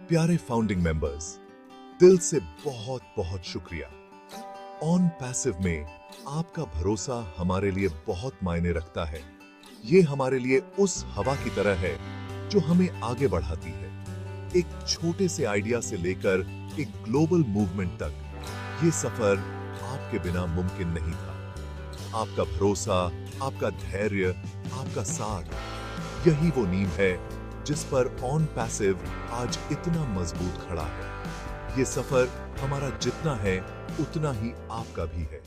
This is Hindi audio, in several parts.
प्यारे फाउंडिंग मेंबर्स, दिल से बहुत बहुत शुक्रिया। ऑन पैसिव में आपका भरोसा हमारे लिए बहुत मायने रखता है। ये हमारे लिए उस हवा की तरह है जो हमें आगे बढ़ाती है। एक छोटे से आइडिया से लेकर एक ग्लोबल मूवमेंट तक ये सफर आपके बिना मुमकिन नहीं था। आपका भरोसा, आपका धैर्य, आपका साथ, यही वो नींव है जिस पर ऑन पैसिव आज इतना मजबूत खड़ा है। ये सफर हमारा जितना है उतना ही आपका भी है।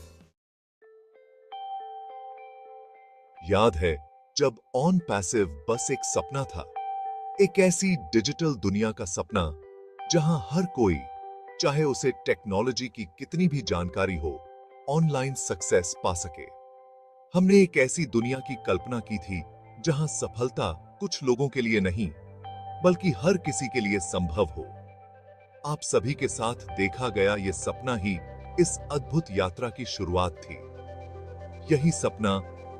याद है जब ऑन पैसिव बस एक सपना था, एक ऐसी डिजिटल दुनिया का सपना जहां हर कोई, चाहे उसे टेक्नोलॉजी की कितनी भी जानकारी हो, ऑनलाइन सक्सेस पा सके। हमने एक ऐसी दुनिया की कल्पना की थी जहां सफलता कुछ लोगों के लिए नहीं बल्कि हर किसी के लिए संभव हो। आप सभी के साथ देखा गया ये सपना ही इस अद्भुत यात्रा की शुरुआत थी। यही सपना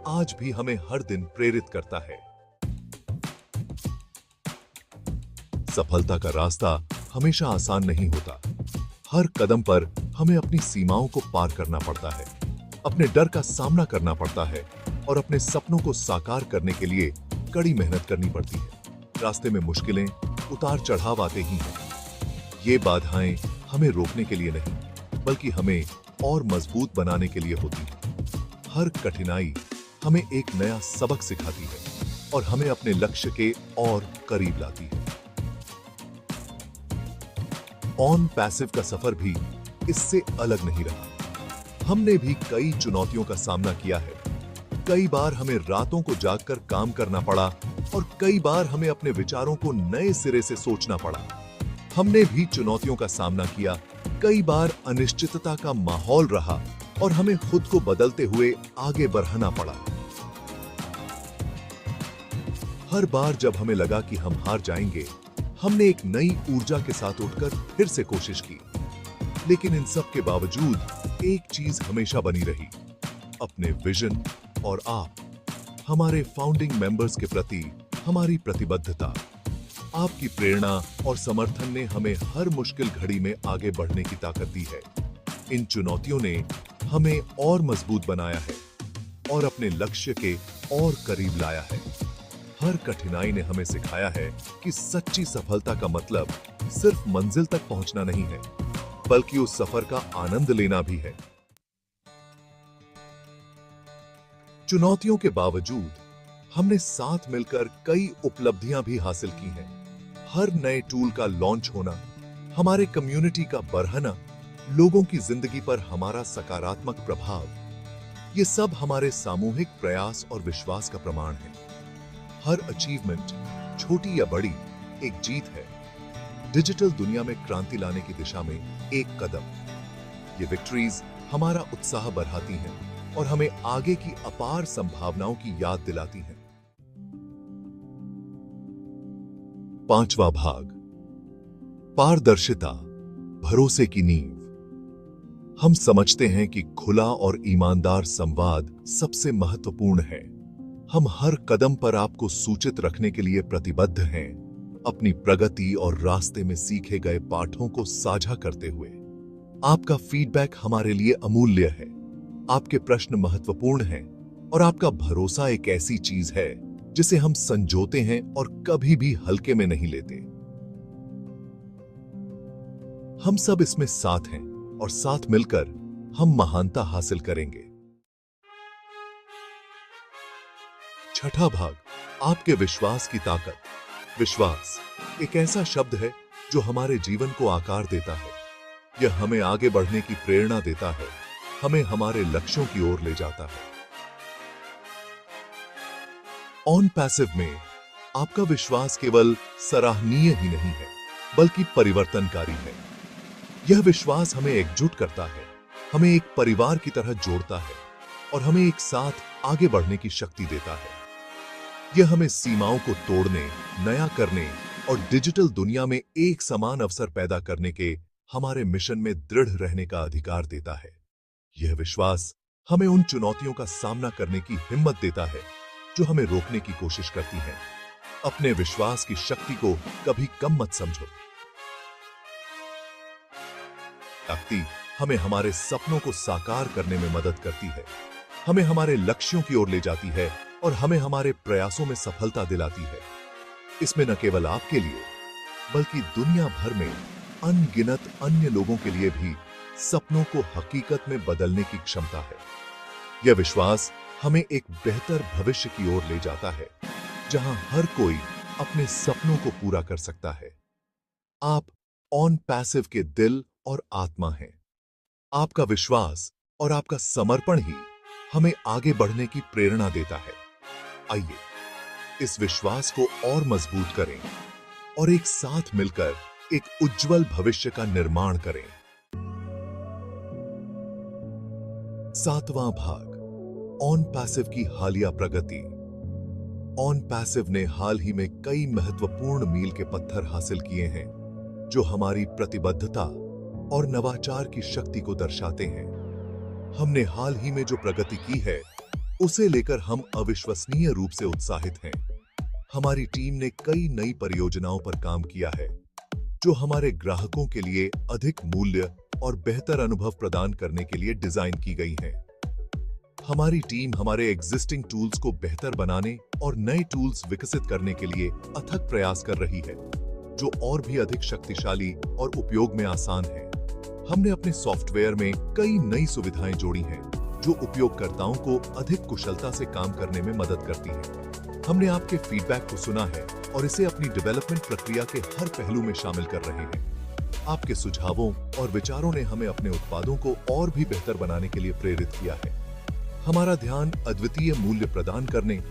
आज भी हमें हर दिन प्रेरित करता है। सफलता का रास्ता हमेशा आसान नहीं होता। हर कदम पर हमें अपनी सीमाओं को पार करना पड़ता है, अपने डर का सामना करना पड़ता है और अपने सपनों को साकार करने के लिए कड़ी मेहनत करनी पड़ती है। रास्ते में मुश्किलें, उतार चढ़ाव आते ही हैं। ये बाधाएं हमें रोकने के लिए नहीं बल्कि हमें और मजबूत बनाने के लिए होती है। हर कठिनाई हमें एक नया सबक सिखाती है और हमें अपने लक्ष्य के और करीब लाती है। ऑन पैसिव का सफर भी इससे अलग नहीं रहा। हमने भी कई चुनौतियों का सामना किया है। कई बार हमें रातों को जागकर काम करना पड़ा और कई बार हमें अपने विचारों को नए सिरे से सोचना पड़ा। हमने भी चुनौतियों का सामना किया। कई बार अनिश्चितता का माहौल रहा और हमें खुद को बदलते हुए आगे बढ़ना पड़ा। हर बार जब हमें लगा कि हम हार जाएंगे, हमने एक नई ऊर्जा के साथ उठकर फिर से कोशिश की। लेकिन इन सब के बावजूद एक चीज हमेशा बनी रही, अपने विजन और आप, हमारे फाउंडिंग मेंबर्स के प्रति हमारी प्रतिबद्धता। आपकी प्रेरणा और समर्थन ने हमें हर मुश्किल घड़ी में आगे बढ़ने की ताकत दी है। इन चुनौतियों ने हमें और मजबूत बनाया है और अपने लक्ष्य के और करीब लाया है। हर कठिनाई ने हमें सिखाया है कि सच्ची सफलता का मतलब सिर्फ मंजिल तक पहुंचना नहीं है बल्कि उस सफर का आनंद लेना भी है। चुनौतियों के बावजूद हमने साथ मिलकर कई उपलब्धियां भी हासिल की हैं। हर नए टूल का लॉन्च होना, हमारे कम्युनिटी का बढ़ना, लोगों की जिंदगी पर हमारा सकारात्मक प्रभाव, ये सब हमारे सामूहिक प्रयास और विश्वास का प्रमाण है। हर अचीवमेंट, छोटी या बड़ी, एक जीत है। डिजिटल दुनिया में क्रांति लाने की दिशा में एक कदम। ये विक्ट्रीज हमारा उत्साह बढ़ाती हैं और हमें आगे की अपार संभावनाओं की याद दिलाती हैं। 5वां भाग, पारदर्शिता, भरोसे की नींव। हम समझते हैं कि खुला और ईमानदार संवाद सबसे महत्वपूर्ण है। हम हर कदम पर आपको सूचित रखने के लिए प्रतिबद्ध हैं, अपनी प्रगति और रास्ते में सीखे गए पाठों को साझा करते हुए। आपका फीडबैक हमारे लिए अमूल्य है। आपके प्रश्न महत्वपूर्ण हैं और आपका भरोसा एक ऐसी चीज है जिसे हम संजोते हैं और कभी भी हल्के में नहीं लेते। हम सब इसमें साथ हैं और साथ मिलकर हम महानता हासिल करेंगे। 6ठा भाग, आपके विश्वास की ताकत। विश्वास एक ऐसा शब्द है जो हमारे जीवन को आकार देता है। यह हमें आगे बढ़ने की प्रेरणा देता है, हमें हमारे लक्ष्यों की ओर ले जाता है। ऑन पैसिव में आपका विश्वास केवल सराहनीय ही नहीं है बल्कि परिवर्तनकारी है। यह विश्वास हमें एकजुट करता है, हमें एक परिवार की तरह जोड़ता है और हमें एक साथ आगे बढ़ने की शक्ति देता है। यह हमें सीमाओं को तोड़ने, नया करने और डिजिटल दुनिया में एक समान अवसर पैदा करने के हमारे मिशन में दृढ़ रहने का अधिकार देता है। यह विश्वास हमें उन चुनौतियों का सामना करने की हिम्मत देता है जो हमें रोकने की कोशिश करती हैं। अपने विश्वास की शक्ति को कभी कम मत समझो। शक्ति हमें हमारे सपनों को साकार करने में मदद करती है, हमें हमारे लक्ष्यों की ओर ले जाती है और हमें हमारे प्रयासों में सफलता दिलाती है। इसमें न केवल आपके लिए बल्कि दुनिया भर में अनगिनत अन्य लोगों के लिए भी सपनों को हकीकत में बदलने की क्षमता है। यह विश्वास हमें एक बेहतर भविष्य की ओर ले जाता है, जहां हर कोई अपने सपनों को पूरा कर सकता है। आप ऑन पैसिव के दिल और आत्मा हैं। आपका विश्वास और आपका समर्पण ही हमें आगे बढ़ने की प्रेरणा देता है। आइए इस विश्वास को और मजबूत करें और एक साथ मिलकर एक उज्जवल भविष्य का निर्माण करें। 7वां भाग, ऑन पैसिव की हालिया प्रगति। ऑन पैसिव ने हाल ही में कई महत्वपूर्ण मील के पत्थर हासिल किए हैं, जो हमारी प्रतिबद्धता और नवाचार की शक्ति को दर्शाते हैं। हमने हाल ही में जो प्रगति की है, उसे लेकर हम अविश्वसनीय रूप से उत्साहित हैं। हमारी टीम ने कई नई परियोजनाओं पर काम किया है, जो हमारे ग्राहकों के लिए अधिक मूल्य और बेहतर अनुभव प्रदान करने के लिए डिजाइन की गई हैं। हमारी टीम हमारे एग्जिस्टिंग टूल्स को बेहतर बनाने और नए टूल्स विकसित करने के लिए अथक प्रयास कर रही है, जो और भी अधिक शक्तिशाली और उपयोग में आसान है। हमने अपने सॉफ्टवेयर में कई नई सुविधाएं जोड़ी हैं, जो उपयोगकर्ताओं को अधिक कुशलता से काम करने में मदद करती हैं। हमने आपके फीडबैक को सुना है और इसे अपनी डेवलपमेंट प्रक्रिया के हर पहलू में शामिल कर रहे हैं। आपके सुझावों और विचारों ने हमें अपने उत्पादों को और भी बेहतर बनाने के लिए प्रेरित किया है। हमारा ध्यान अद्वितीय मूल्य प्रदान करने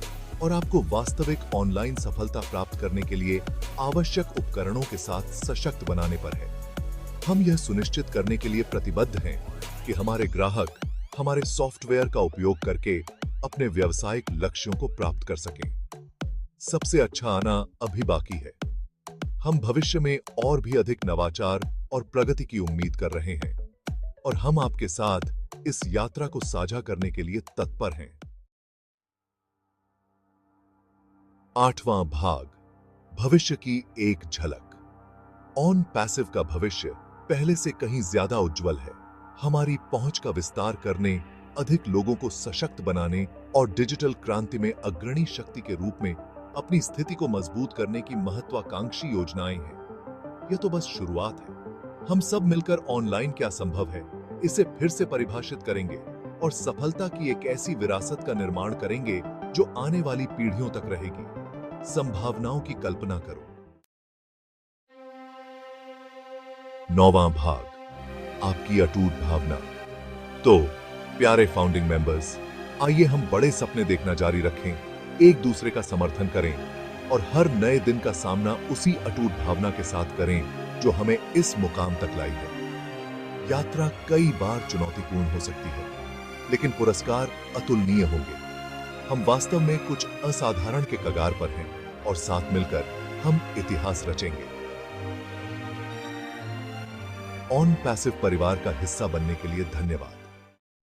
और आपको वास्तविक ऑनलाइन सफलता प्राप्त करने के लिए आवश्यक उपकरणों के साथ सशक्त बनाने पर है। हम यह सुनिश्चित करने के लिए प्रतिबद्ध हैं कि हमारे ग्राहक हमारे सॉफ्टवेयर का उपयोग करके अपने व्यावसायिक लक्ष्यों को प्राप्त कर सकें। सबसे अच्छा आना अभी बाकी है। हम भविष्य में और भी अधिक नवाचार और प्रगति की उम्मीद कर रहे हैं और हम आपके साथ इस यात्रा को साझा करने के लिए तत्पर हैं। 8वां भाग, भविष्य की एक झलक। ऑन पैसिव का भविष्य पहले से कहीं ज्यादा उज्जवल है। हमारी पहुंच का विस्तार करने, अधिक लोगों को सशक्त बनाने और डिजिटल क्रांति में अग्रणी शक्ति के रूप में अपनी स्थिति को मजबूत करने की महत्वाकांक्षी योजनाएं हैं। यह तो बस शुरुआत है। हम सब मिलकर ऑनलाइन क्या संभव है, इसे फिर से परिभाषित करेंगे और सफलता की एक ऐसी विरासत का निर्माण करेंगे जो आने वाली पीढ़ियों तक रहेगी। संभावनाओं की कल्पना करो। 9वां भाग, आपकी अटूट भावना। तो प्यारे फाउंडिंग मेंबर्स, आइए हम बड़े सपने देखना जारी रखें, एक दूसरे का समर्थन करें और हर नए दिन का सामना उसी अटूट भावना के साथ करें जो हमें इस मुकाम तक लाई है। यात्रा कई बार चुनौतीपूर्ण हो सकती है, लेकिन पुरस्कार अतुलनीय होंगे। हम वास्तव में कुछ असाधारण के कगार पर हैं और साथ मिलकर हम इतिहास रचेंगे। ऑन पैसिव परिवार का हिस्सा बनने के लिए धन्यवाद।